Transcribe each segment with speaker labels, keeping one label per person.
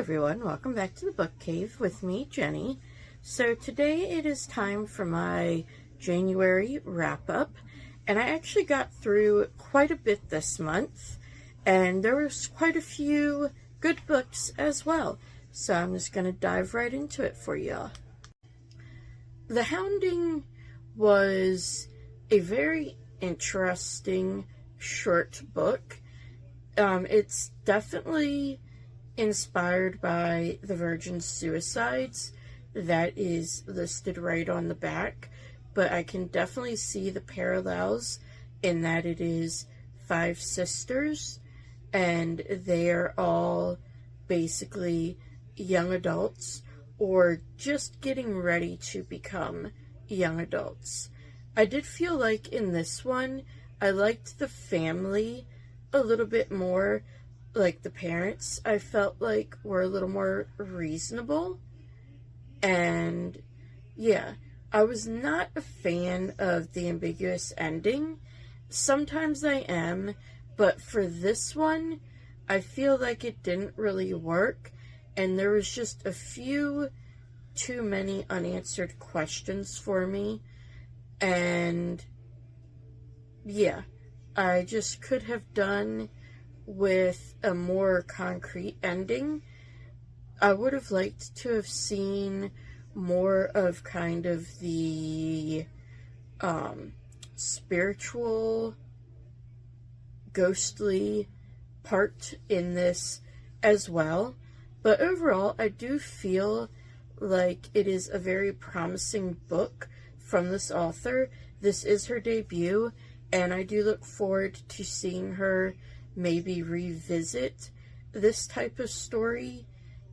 Speaker 1: everyone, welcome back to the Book Cave with me, Jenny. So today it is time for my January wrap-up, and I actually got through quite a bit this month, and there was quite a few good books as well, so I'm just going to dive right into it for y'all. The Hounding was a very interesting short book. It's definitely inspired by the Virgin Suicides that is listed right on the back, but I can definitely see the parallels in that it is 5 sisters and they are all basically young adults or just getting ready to become young adults. I did feel like in this one I liked the family a little bit more. Like the parents, I felt like were a little more reasonable. And yeah, I was not a fan of the ambiguous ending. Sometimes I am, but for this one, I feel like it didn't really work. And there was just a few too many unanswered questions for me. And yeah, I just could have done with a more concrete ending. I would have liked to have seen more of kind of the spiritual, ghostly part in this as well. But overall, I do feel like it is a very promising book from this author. This is her debut, and I do look forward to seeing her maybe revisit this type of story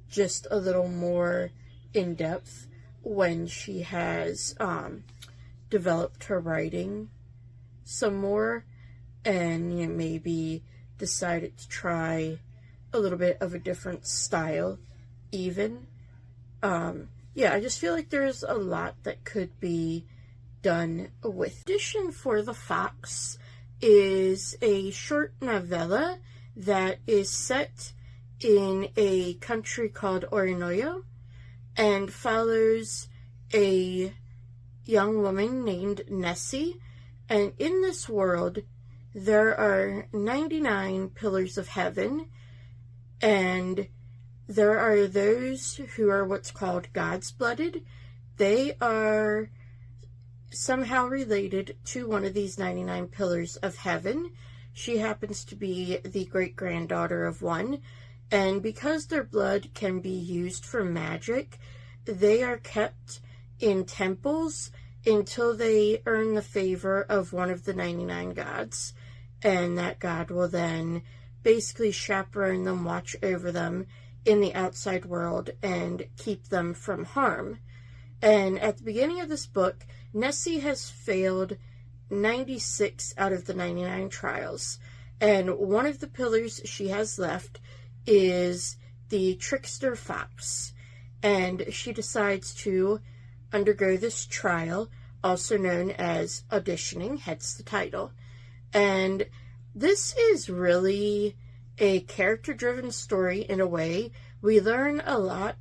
Speaker 1: just a little more in depth when she has developed her writing some more and maybe decided to try a little bit of a different style even. Yeah, I just feel like there's a lot that could be done with. Edition for the Fox is a short novella that is set in a country called Oronoyo and follows a young woman named Nessie. And in this world, there are 99 pillars of heaven, and there are those who are what's called God's blooded. They are somehow related to one of these 99 pillars of heaven. She happens to be the great-granddaughter of one, and because their blood can be used for magic, they are kept in temples until they earn the favor of one of the 99 gods, and that god will then basically chaperone them, watch over them in the outside world, and keep them from harm. And at the beginning of this book, Nessie has failed 96 out of the 99 trials. And one of the pillars she has left is the trickster fox. And she decides to undergo this trial, also known as auditioning, hence the title. And this is really a character-driven story in a way. We learn a lot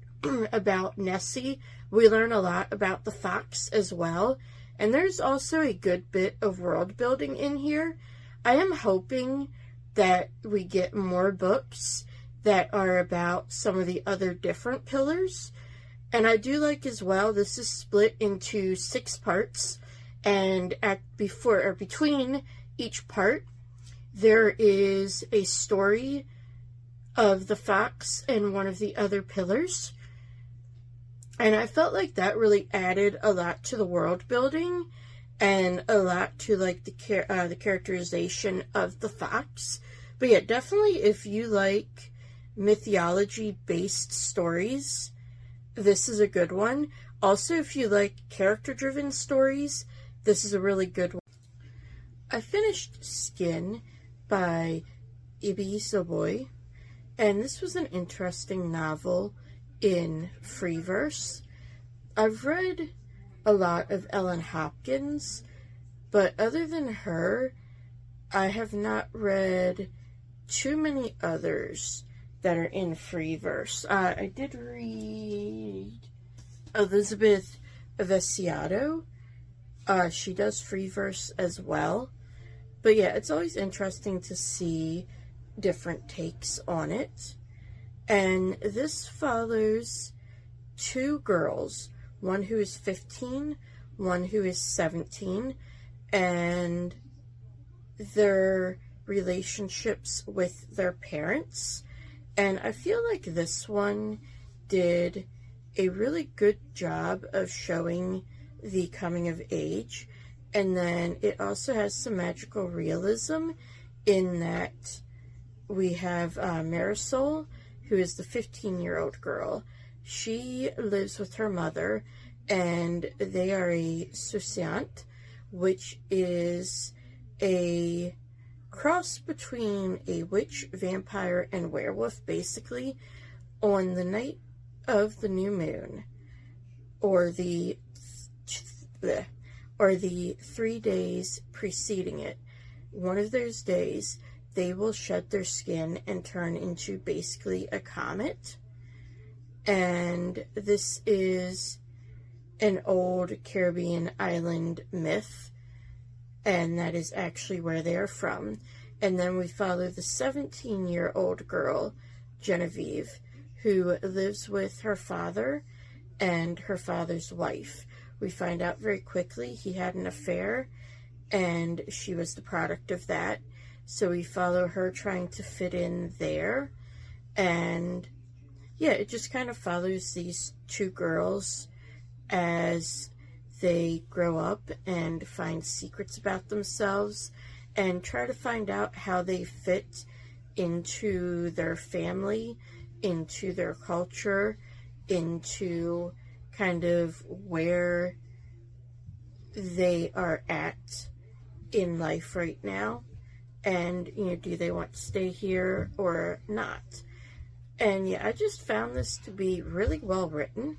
Speaker 1: about Nessie. We learn a lot about the fox as well, and there's also a good bit of world building in here. I am hoping that we get more books that are about some of the other different pillars, and I do like as well, this is split into 6 parts, and between each part, there is a story of the fox and one of the other pillars. And I felt like that really added a lot to the world building and a lot to like the characterization of the fox. But yeah, definitely if you like mythology-based stories, this is a good one. Also, if you like character-driven stories, this is a really good one. I finished Skin by Ibi Zoboi, and this was an interesting novel in free verse. I've read a lot of Ellen Hopkins, but other than her, I have not read too many others that are in free verse. I did read Elizabeth Vesiato. She does free verse as well. But yeah, it's always interesting to see different takes on it. And this follows two girls, one who is 15, one who is 17, and their relationships with their parents. And I feel like this one did a really good job of showing the coming of age. And then it also has some magical realism in that we have Marisol, who is the 15-year-old girl. She lives with her mother, and they are a Souciante, which is a cross between a witch, vampire, and werewolf, basically, on the night of the new moon, or the 3 days preceding it. One of those days, they will shed their skin and turn into basically a comet. And this is an old Caribbean island myth, and that is actually where they are from. And then we follow the 17-year-old girl, Genevieve, who lives with her father and her father's wife. We find out very quickly he had an affair, and she was the product of that. So we follow her trying to fit in there. And yeah, it just kind of follows these two girls as they grow up and find secrets about themselves and try to find out how they fit into their family, into their culture, into kind of where they are at in life right now. And, you know, do they want to stay here or not? And yeah, I just found this to be really well written,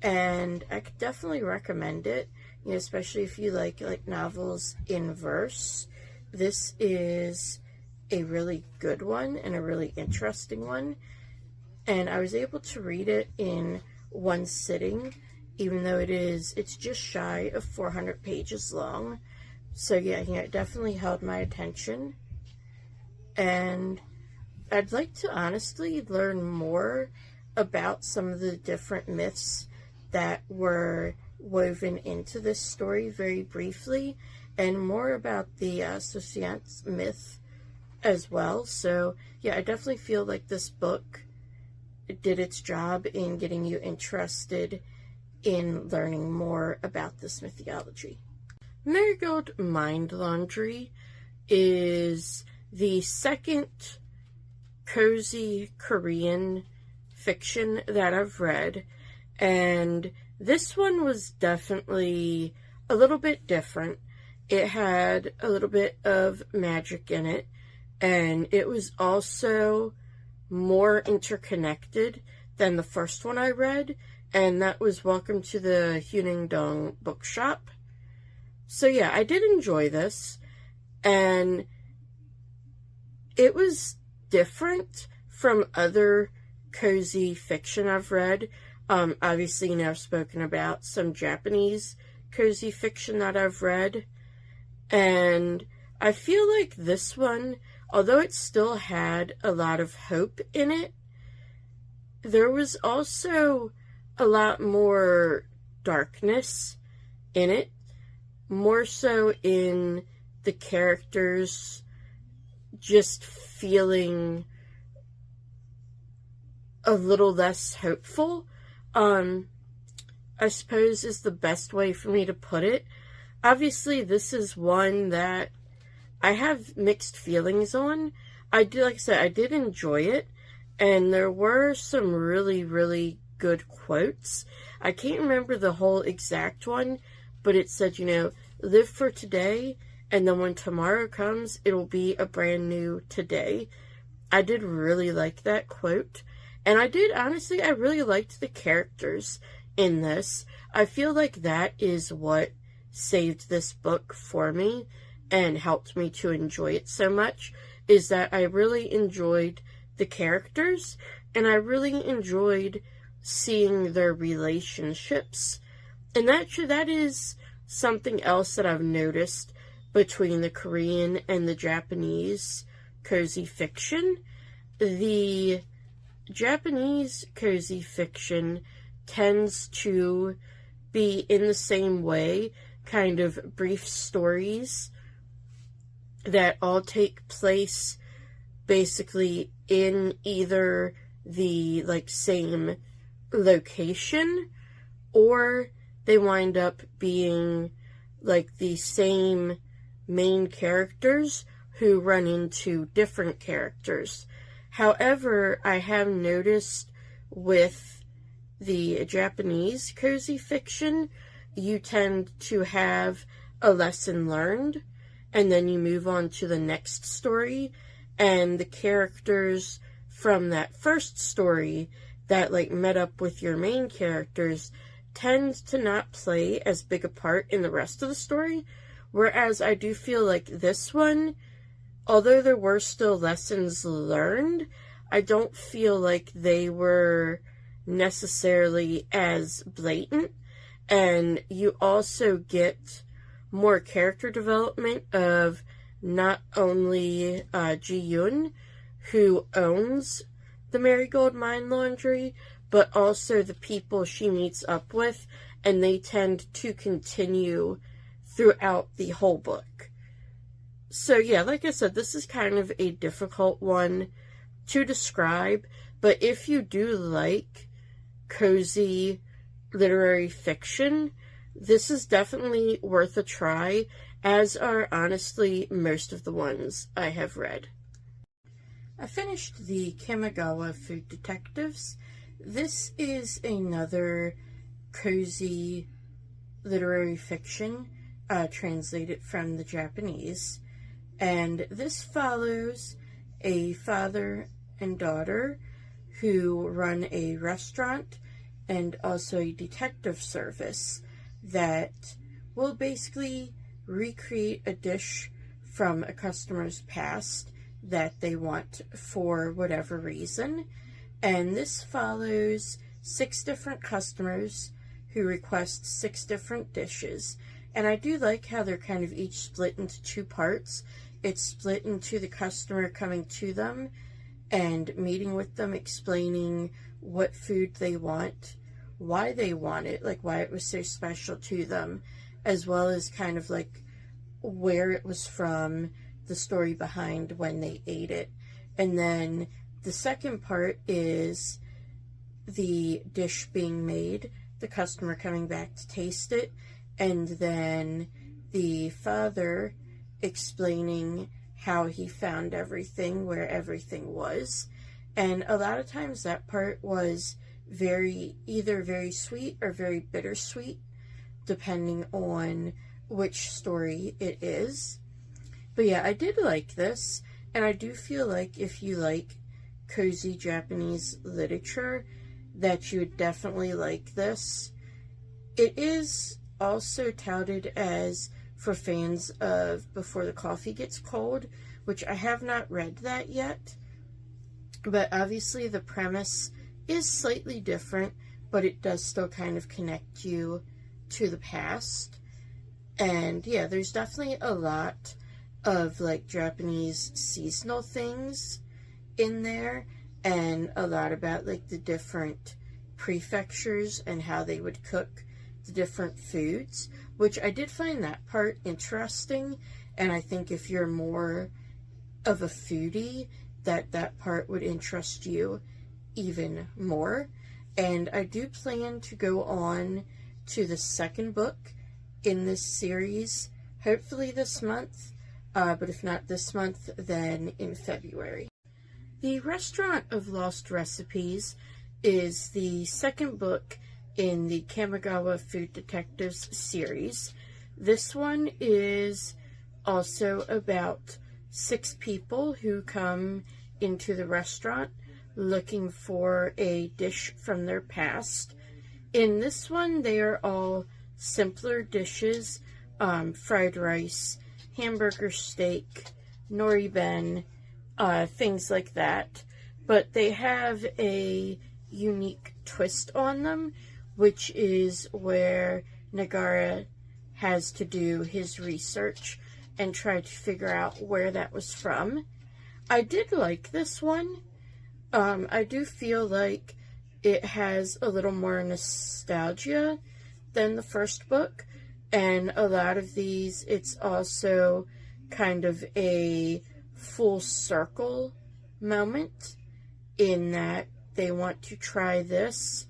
Speaker 1: and I could definitely recommend it, you know, especially if you like novels in verse. This is a really good one and a really interesting one, and I was able to read it in one sitting, even though it's just shy of 400 pages long. So yeah, it definitely held my attention, and I'd like to honestly learn more about some of the different myths that were woven into this story very briefly, and more about the Souciante myth as well. So yeah, I definitely feel like this book did its job in getting you interested in learning more about this mythology. Marigold Mind Laundry is the second cozy Korean fiction that I've read, and this one was definitely a little bit different. It had a little bit of magic in it, and it was also more interconnected than the first one I read, and that was Welcome to the Huningdong Bookshop. So yeah, I did enjoy this, and it was different from other cozy fiction I've read. Obviously, you know, I've spoken about some Japanese cozy fiction that I've read, and I feel like this one, although it still had a lot of hope in it, there was also a lot more darkness in it, more so in the characters just feeling a little less hopeful, I suppose is the best way for me to put it. Obviously, this is one that I have mixed feelings on. Like I said, I did enjoy it, and there were some really, really good quotes. I can't remember the whole exact one, but it said, you know, live for today, and then when tomorrow comes, it'll be a brand new today. I did really like that quote, and I really liked the characters in this. I feel like that is what saved this book for me and helped me to enjoy it so much, is that I really enjoyed the characters, and I really enjoyed seeing their relationships. And that is something else that I've noticed between the Korean and the Japanese cozy fiction. The Japanese cozy fiction tends to be in the same way, kind of brief stories that all take place basically in either the same location, or they wind up being the same main characters who run into different characters. However, I have noticed with the Japanese cozy fiction, you tend to have a lesson learned, and then you move on to the next story, and the characters from that first story that met up with your main characters tend to not play as big a part in the rest of the story. Whereas I do feel like this one, although there were still lessons learned, I don't feel like they were necessarily as blatant. And you also get more character development of not only Ji-yoon, who owns the Marigold Mine Laundry, but also the people she meets up with, and they tend to continue throughout the whole book. So yeah, like I said, this is kind of a difficult one to describe, but if you do like cozy literary fiction, this is definitely worth a try, as are honestly most of the ones I have read. I finished the Kamigawa Food Detectives. This is another cozy literary fiction translated from the Japanese, and this follows a father and daughter who run a restaurant and also a detective service that will basically recreate a dish from a customer's past that they want for whatever reason. And this follows 6 different customers who request 6 different dishes. And I do like how they're kind of each split into 2 parts. It's split into the customer coming to them and meeting with them, explaining what food they want, why they want it, why it was so special to them, as well as kind of where it was from, the story behind when they ate it. And then the second part is the dish being made, the customer coming back to taste it, and then the father explaining how he found everything, where everything was. And a lot of times that part was either very sweet or very bittersweet, depending on which story it is. But yeah, I did like this, and I do feel like if you like cozy Japanese literature, that you would definitely like this. It is also touted as for fans of Before the Coffee Gets Cold, which I have not read that yet. But obviously the premise is slightly different, but it does still kind of connect you to the past. And yeah, there's definitely a lot of Japanese seasonal things in there, and a lot about the different prefectures and how they would cook the different foods, which I did find that part interesting. And I think if you're more of a foodie, that part would interest you even more. And I do plan to go on to the second book in this series, hopefully this month, but if not this month, then in February. The Restaurant of Lost Recipes is the second book in the Kamigawa Food Detectives series. This one is also about 6 people who come into the restaurant looking for a dish from their past. In this one, they are all simpler dishes, fried rice, hamburger steak, nori ben, things like that. but they have a unique twist on them, which is where Nagara has to do his research and try to figure out where that was from. I did like this one. I do feel like it has a little more nostalgia than the first book, and a lot of these, it's also kind of a full circle moment in that they want to try this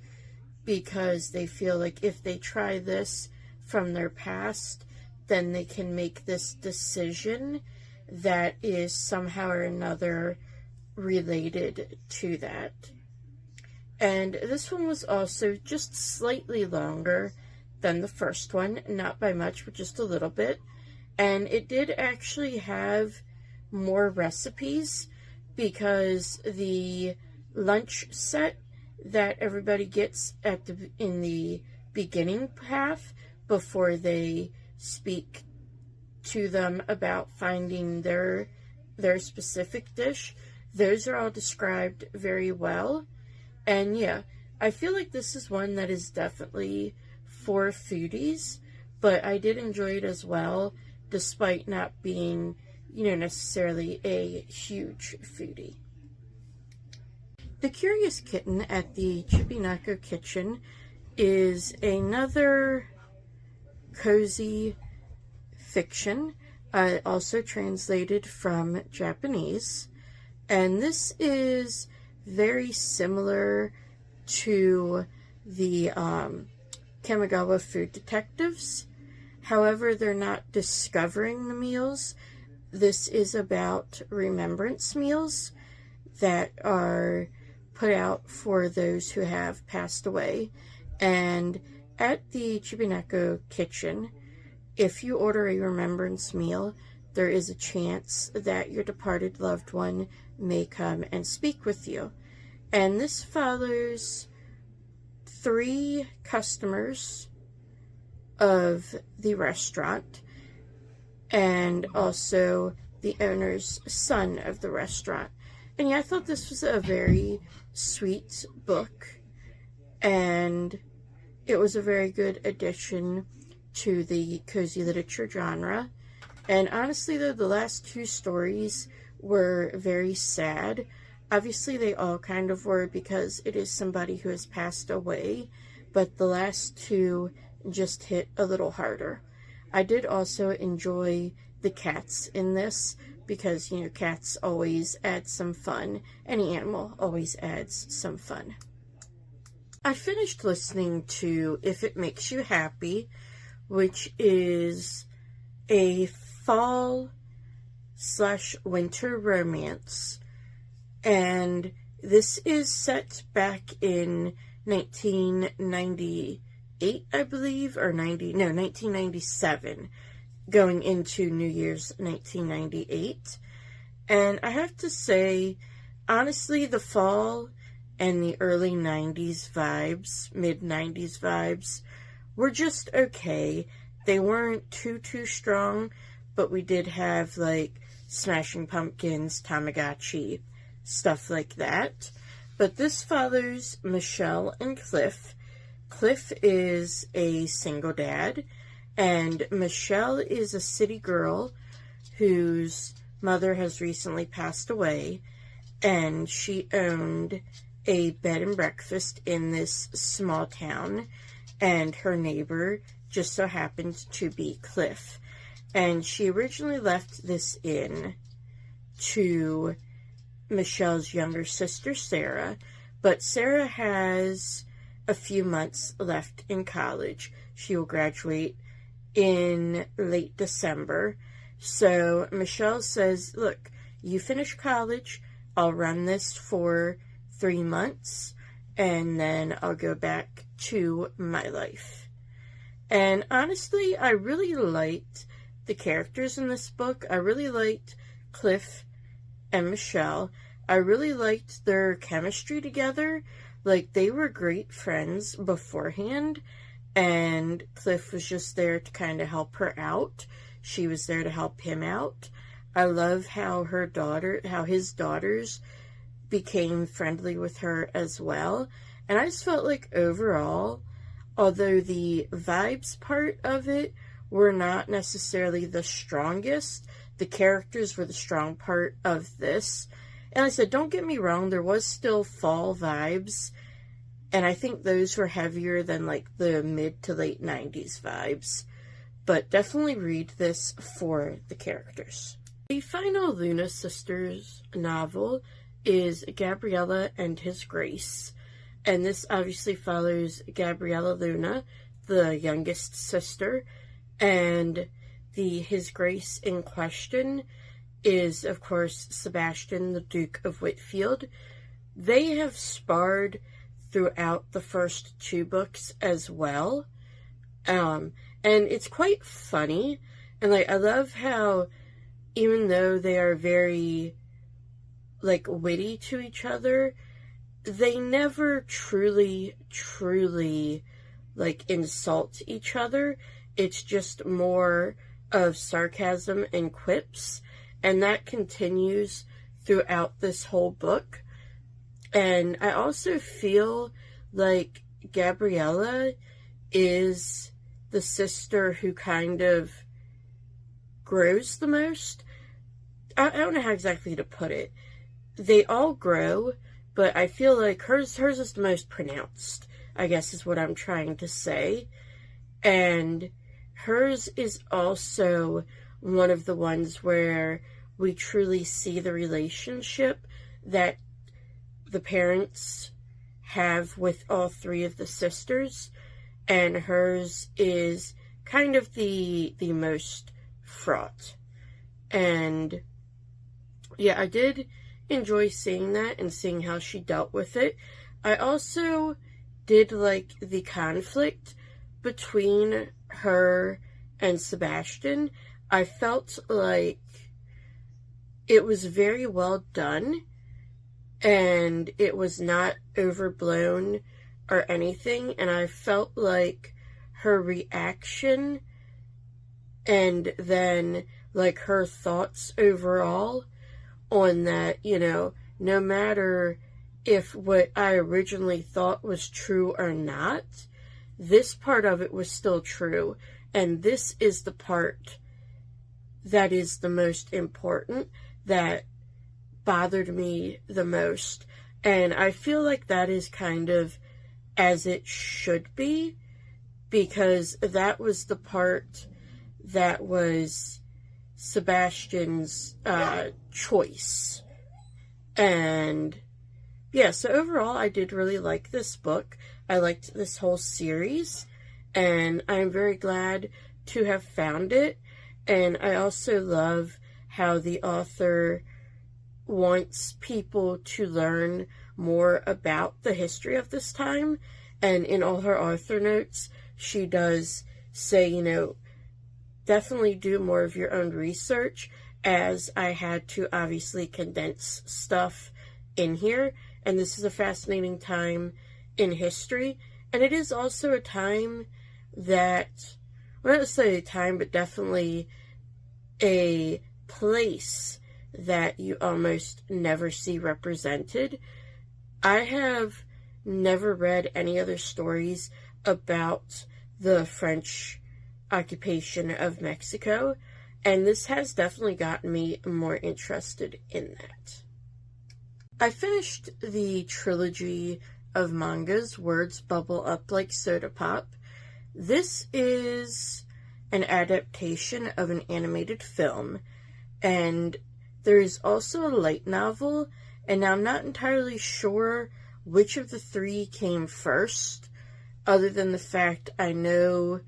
Speaker 1: because they feel like if they try this from their past, then they can make this decision that is somehow or another related to that. And this one was also just slightly longer than the first one, not by much, but just a little bit. And it did actually have more recipes because the lunch set that everybody gets in the beginning half before they speak to them about finding their specific dish, those are all described very well. And yeah, I feel like this is one that is definitely for foodies, but I did enjoy it as well, despite not being, necessarily a huge foodie. The Curious Kitten at the Chibi-Nako Kitchen is another cozy fiction, also translated from Japanese, and this is very similar to the Kamigawa Food Detectives. However, they're not discovering the meals. This is about remembrance meals that are put out for those who have passed away. And at the Chibi-Nako Kitchen, if you order a remembrance meal, there is a chance that your departed loved one may come and speak with you. And this follows 3 customers of the restaurant and also the owner's son of the restaurant. And yeah, I thought this was a very sweet book, and it was a very good addition to the cozy literature genre. And honestly, though, the last 2 stories were very sad. Obviously, they all kind of were because it is somebody who has passed away, but the last 2 just hit a little harder. I did also enjoy the cats in this because, cats always add some fun. Any animal always adds some fun. I finished listening to If It Makes You Happy, which is a fall/winter romance, and this is set back in 1998, I believe, or 1997, going into New Year's 1998. And I have to say, honestly, the fall and the early 90s vibes, mid-90s vibes, were just okay. They weren't too strong, but we did have, like, Smashing Pumpkins, Tamagotchi, stuff like that. But this follows Michelle and Cliff. Cliff is a single dad, and Michelle is a city girl whose mother has recently passed away, and she owned a bed and breakfast in this small town, and her neighbor just so happened to be Cliff. And she originally left this inn to Michelle's younger sister, Sarah, but Sarah has a few months left in college. She will graduate in late December. So Michelle says, look, you finish college, I'll run this for 3 months, and then I'll go back to my life. And honestly, I really liked the characters in this book. I really liked Cliff and Michelle. I really liked their chemistry together. Like, they were great friends beforehand, and Cliff was just there to kind of help her out. She was there to help him out. I love how his daughters became friendly with her as well. And I just felt like overall, although the vibes part of it were not necessarily the strongest, the characters were the strong part of this. And like I said, don't get me wrong, there was still fall vibes, and I think those were heavier than like the mid to late 90s vibes. But definitely read this for the characters. The final Luna Sisters novel is Gabriella and His Grace. And this obviously follows Gabriella Luna, the youngest sister, and the His Grace in question is, of course, Sebastian, the Duke of Whitfield. They have sparred throughout the first 2 books as well. And it's quite funny. And, like, I love how, even though they are very, like, witty to each other, they never truly, like, insult each other. It's just more of sarcasm and quips. And that continues throughout this whole book. And I also feel like Gabriella is the sister who kind of grows the most. I don't know how exactly to put it. They all grow, but I feel like hers is the most pronounced, I guess is what I'm trying to say. And hers is also one of the ones where we truly see the relationship that the parents have with all 3 of the sisters, and hers is kind of the most fraught. And yeah, I did enjoy seeing that and seeing how she dealt with it. I also did like the conflict between her and Sebastian. I felt like it was very well done, and it was not overblown or anything, and I felt like her reaction and then like her thoughts overall on that, you know, no matter if what I originally thought was true or not, this part of it was still true, and this is the part that is the most important, that bothered me the most. And I feel like that is kind of as it should be, because that was the part that was Sebastian's choice. And yeah, so overall I did really like this book. I liked this whole series, and I'm very glad to have found it. And I also love how the author wants people to learn more about the history of this time. And in all her author notes, she does say, you know, definitely do more of your own research, as I had to obviously condense stuff in here. And this is a fascinating time in history. And it is also a time that, well, not necessarily a time, but definitely a place that you almost never see represented. I have never read any other stories about the French occupation of Mexico, and this has definitely gotten me more interested in that. I finished the trilogy of mangas, Words Bubble Up Like Soda Pop. This is an adaptation of an animated film, and there is also a light novel, and now I'm not entirely sure which of the 3 came first, other than the fact I know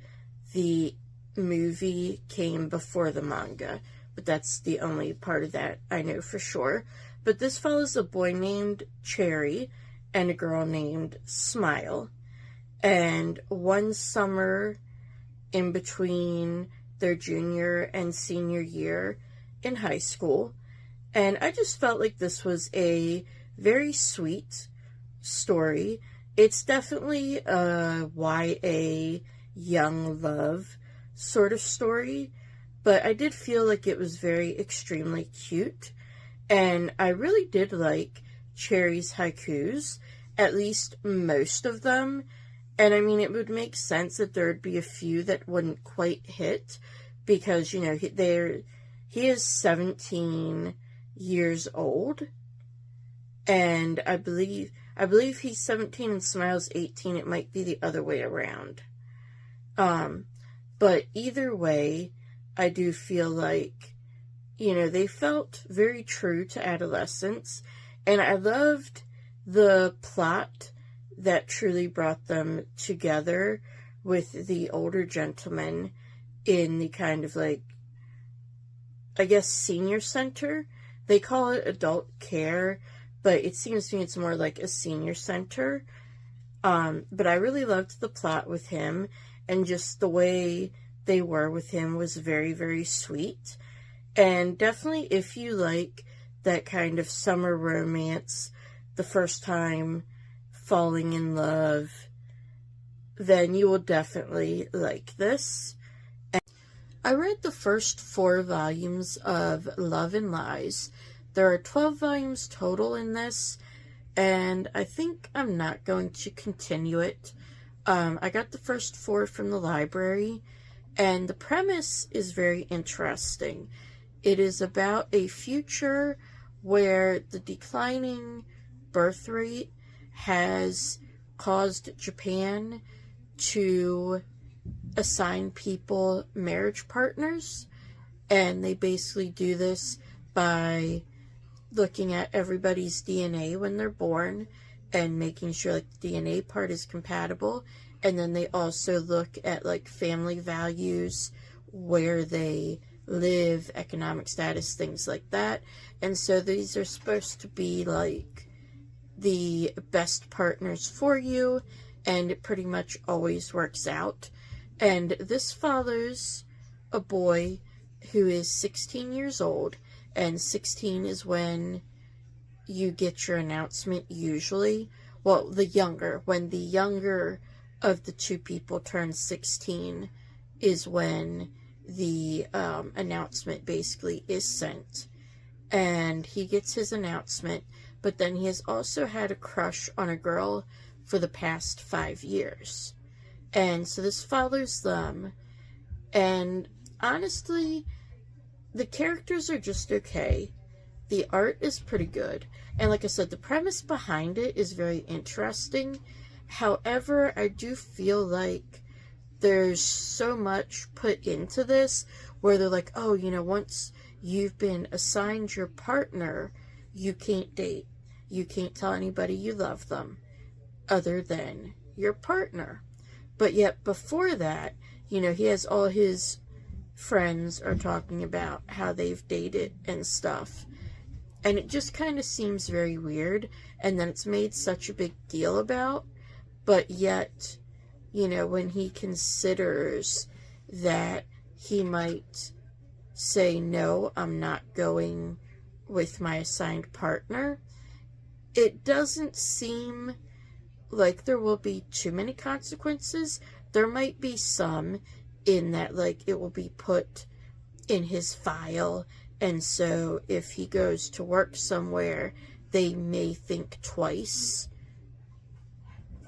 Speaker 1: the movie came before the manga, but that's the only part of that I know for sure. But this follows a boy named Cherry and a girl named Smile, and one summer in between their junior and senior year in high school. And I just felt like this was a very sweet story. It's definitely a YA young love sort of story, but I did feel like it was very extremely cute. And I really did like Cherry's haikus, at least most of them. And I mean, it would make sense that there would be a few that wouldn't quite hit, because, you know, he is 17 years old, and I believe he's 17 and Smile's 18. It might be the other way around. But either way, I do feel like, you know, they felt very true to adolescence, and I loved the plot that truly brought them together with the older gentleman in the kind of like, I guess, senior center. They call it adult care, but it seems to me it's more like a senior center. But I really loved the plot with him, and just the way they were with him was very, very sweet. And definitely, if you like that kind of summer romance, the first time falling in love, then you will definitely like this. And I read the first 4 volumes of Love and Lies. There are 12 volumes total in this, and I think I'm not going to continue it. I got the first 4 from the library, and the premise is very interesting. It is about a future where the declining birth rate has caused Japan to assign people marriage partners, and they basically do this by looking at everybody's DNA when they're born and making sure like the DNA part is compatible, and then they also look at like family values, where they live, economic status, things like that. And so these are supposed to be like the best partners for you, and it pretty much always works out. And this follows a boy who is 16 years old, and 16 is when you get your announcement usually. Well, when the younger of the 2 people turns 16 is when the announcement basically is sent. And he gets his announcement, but then he has also had a crush on a girl for the past 5 years. And so this follows them, and honestly, the characters are just okay. The art is pretty good, and like I said, the premise behind it is very interesting. However, I do feel like there's so much put into this where they're like, oh, you know, once you've been assigned your partner, you can't date. You can't tell anybody you love them other than your partner. But yet before that, you know, he has all his friends are talking about how they've dated and stuff. And it just kind of seems very weird. And then it's made such a big deal about. But yet, you know, when he considers that he might say, no, I'm not going with my assigned partner, it doesn't seem like there will be too many consequences. There might be some, in that, like, it will be put in his file, and so if he goes to work somewhere, they may think twice.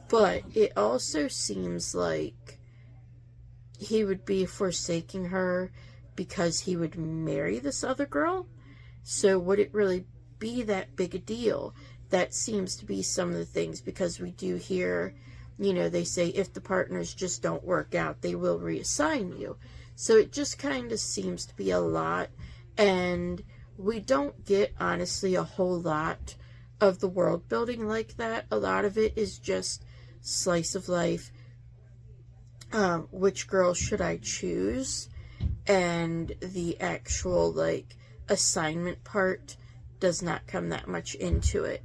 Speaker 1: But it also seems like he would be forsaking her because he would marry this other girl. So would it really be that big a deal? That seems to be some of the things, because we do hear, you know, they say if the partners just don't work out, they will reassign you. So it just kind of seems to be a lot, and we don't get, honestly, a whole lot of the world building like that. A lot of it is just slice of life. Which girl should I choose? And the actual, like, assignment part does not come that much into it.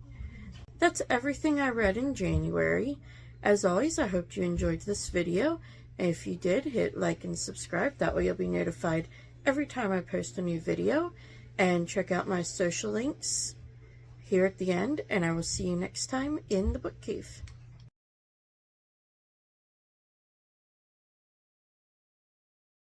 Speaker 1: That's everything I read in January. As always, I hope you enjoyed this video. And if you did, hit like and subscribe. That way you'll be notified every time I post a new video. And check out my social links here at the end. And I will see you next time in the book cave.